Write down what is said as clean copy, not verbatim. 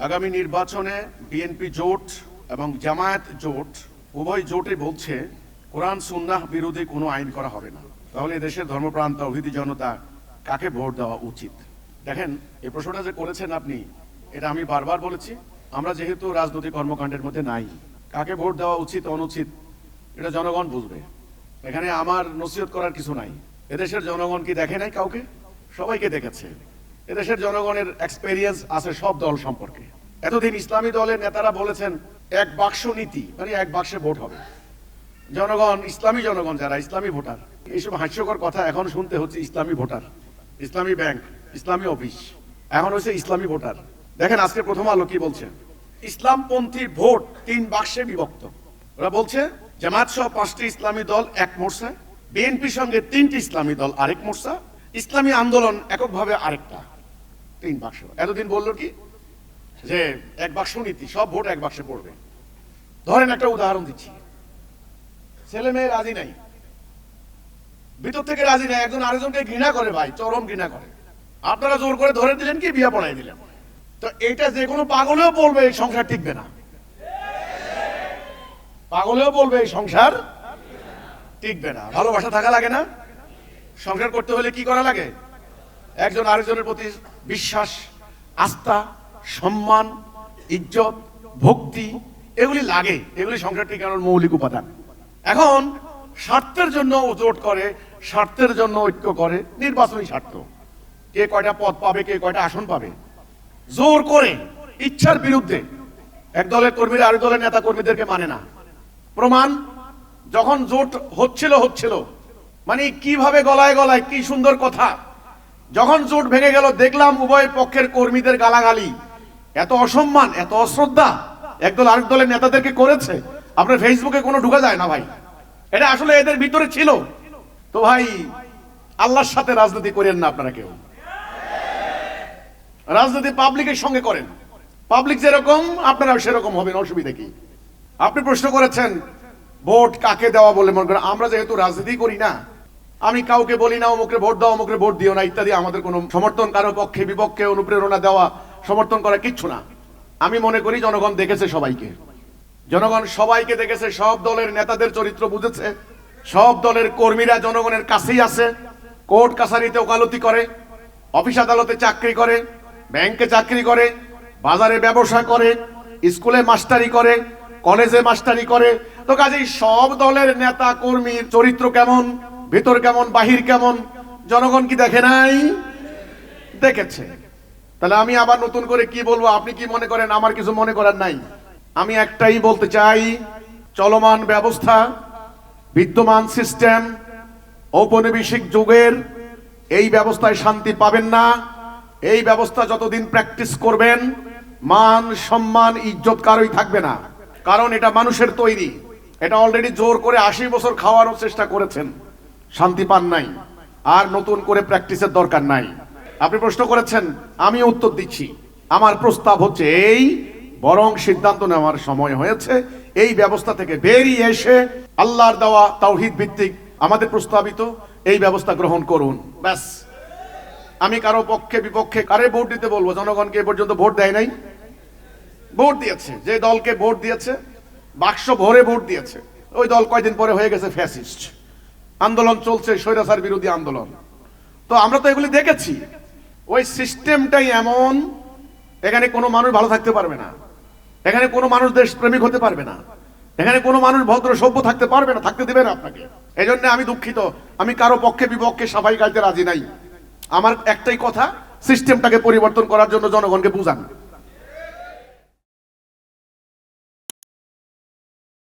আগামী নির্বাচনে বিএনপি জোট এবং জামায়াত জোট উভয় জোটে বলছে কোরআন সুন্নাহ বিরোধী কোনো আইন করা হবে না। তাহলে দেশের ধর্মপ্রাণ তাওহীদি জনতা কাকে ভোট দেওয়া উচিত? দেখেন, এই প্রশ্নটা যে করেছেন আপনি, এটা আমি বারবার বলেছি। আমরা যেহেতু রাজনৈতিক কর্মকাণ্ডের মধ্যে নাই, কাকে ভোট দেওয়া উচিত অনুচিত এটা জনগণ বুঝবে। এখানে আমার নসিহত করার কিছু নাই। এদেশের জনগণ কি দেখে নাই কাউকে? সবাইকে দেখেছে। এদেশের জনগণের এক্সপেরিয়েন্স আছে সব দল সম্পর্কে। এতদিন ইসলামী দলের নেতারা বলেছেন এক বাক্স নীতি, মানে এক বাক্সে ভোট হবে। জনগণ, ইসলামী জনগণ যারা ইসলামী ভোটার, এইসব হাস্যকর কথা এখন শুনতে হচ্ছে। ইসলামী ভোটার, ইসলামী ব্যাংক, ইসলামী অফিস, এখন হচ্ছে ইসলামী ভোটার। দেখেন আজকে প্রথম আলো কি বলছে, ইসলামপন্থী ভোট 3 বাক্সে বিভক্ত। ওরা বলছে জামায়াত সহ 5টি ইসলামী দল এক মোর্চা, বিএনপির সঙ্গে 3টি ইসলামী দল আরেক মোর্চা, ইসলামী আন্দোলন এককভাবে আরেকটা। 3 বাক্স। এতদিন বললো কি যে এক বাক্স নীতি, সব ভোট এক বাক্সে পড়বে। ধরেন একটা উদাহরণ দিচ্ছি, ছেলে মেয়ে রাজি নাই, ভিতর থেকে রাজি নাই, একজন আরেকজনকে ঘৃণা করে, ভাই চরম ঘৃণা করে। আপনারা জোর করে ধরে দিলেন, কি বিয়ে পড়াই দিলেন। তো এইটা যে কোনো পাগলেও বলবে এই সংসার টিকবে না। পাগলেও বলবে এই সংসার টিকবে না। ভালোবাসা থাকা লাগে না? সংসার করতে হলে কি করা লাগে? একজন আরেকজনের প্রতি বিশ্বাস, আস্থা, সম্মান, ইজ্জত, ভক্তি, এগুলি লাগে। এগুলি সংসার টিকানোর মৌলিক উপাদান। এখন স্বার্থের জন্য জোট করে, স্বার্থের জন্য ঐক্য করে, নির্বাচনী স্বার্থ, কে কয়টা পদ পাবে, কে কয়টা আসন পাবে, জোর করে ইচ্ছার বিরুদ্ধে এক দলের কর্মীরা আরেক দলের নেতা কর্মীদেরকে মানে না। প্রমাণ, যখন জোট হচ্ছিল মানে কিভাবে গলায় গলায় কি সুন্দর কথা, যখন জোট ভেঙে গেল দেখলাম উভয় পক্ষের কর্মীদের গালাগালি, এত অসম্মান, এত অশ্রদ্ধা একদল আরেক দলের নেতাদেরকে করেছে। আপনার ফেসবুকে কোনো ঢুকা যায় না ভাই, এটা আসলে এদের ভিতরে ছিল। তো ভাই, আল্লাহর সাথে রাজনীতি করেন না আপনারা কেউ। রাজনীতি পাবলিকের সঙ্গে করেন, পাবলিক যেরকম আপনারা সেরকম হবেন, অসুবিধা কি? আপনি প্রশ্ন করেছেন ভোট কাকে দেওয়া বলে মনে করেন। আমরা যেহেতু রাজনীতি করি না, আমি কাউকে বলি না অমুকরে ভোট দাও, অমুকরে ভোট দিও না ইত্যাদি। আমাদের কোনো সমর্থন, কারো পক্ষে বিপক্ষে অনুপ্রেরণা দেওয়া, সমর্থন করা কিচ্ছু না। আমি মনে করি জনগণ দেখেছে সবাইকে, জনগণ সবাইকে দেখেছে, সব দলের নেতাদের চরিত্র বুঝেছে, সব দলের কর্মীরা জনগণের কাছেই আছে। কোর্ট কাছারিতে ওকালতি করে, অফিস আদালতে চাকরি করে, ব্যাংকে চাকরি করে, বাজারে ব্যবসা করে, স্কুলে মাস্টারি করে, কলেজে মাস্টারি করে। তো কাজেই সব দলের নেতা কর্মীর চরিত্র কেমন, ভিতর কেমন, বাহির কেমন, জনগণ কি দেখে নাই? দেখেছে। তাহলে আমি আবার নতুন করে কি বলবো? আপনি কি মনে করেন আমার কিছু মনে করার নাই? আমি একটাই বলতে চাই, চলমান ব্যবস্থা, বিদ্যমান সিস্টেম, ঔপনিবেশিক যুগের এই ব্যবস্থায় শান্তি পাবেন না। এই ব্যবস্থা যতদিন প্র্যাকটিস করবেন, মান, সম্মান, ইজ্জত কারোই থাকবে না। কারণ এটা মানুষের তৈরি। এটা অলরেডি জোর করে 80 বছর খাওয়ারও চেষ্টা করেছেন, শান্তি পান নাই। আর নতুন করে প্র্যাকটিসের দরকার নাই। আপনি প্রশ্ন করেছেন, আমি উত্তর দিচ্ছি। আমার প্রস্তাব হচ্ছে এই, বরং সিদ্ধান্ত নেওয়ার সময় হয়েছে এই ব্যবস্থা থেকে বেরিয়ে এসে আল্লাহর দেওয়া তাওহীদ ভিত্তিক আমাদের প্রস্তাবিত এই ব্যবস্থা গ্রহণ করুন, ব্যাস। আমি কারো পক্ষে বিপক্ষে কারে ভোট দিতে বলবো? জনগণকে এ পর্যন্ত ভোট দেয় নাই? ভোট দিয়েছে, যে দলকে ভোট দিয়েছে, বাক্স ভরে ভোট দিয়েছে, ওই দল কয়দিন পরে হয়ে গেছে ফ্যাসিস্ট। আন্দোলন চলছে, স্বৈরাচার বিরোধী আন্দোলন। তো আমরা তো এগুলি দেখেছি। ওই সিস্টেমটাই এমন, এখানে কোনো মানুষ ভালো থাকতে পারবে না, এখানে কোনো মানুষ দেশপ্রেমিক হতে পারবে না, এখানে কোনো মানুষ ভদ্র সভ্য থাকতে পারবে না, থাকতে দিবে না আপনাকে। এই জন্য আমি দুঃখিত, আমি কারো পক্ষে বিপক্ষে সাফাই গাইতে রাজি নাই। আমার একটাই কথা, সিস্টেমটাকে পরিবর্তন করার জন্য জনগণকে বুঝান।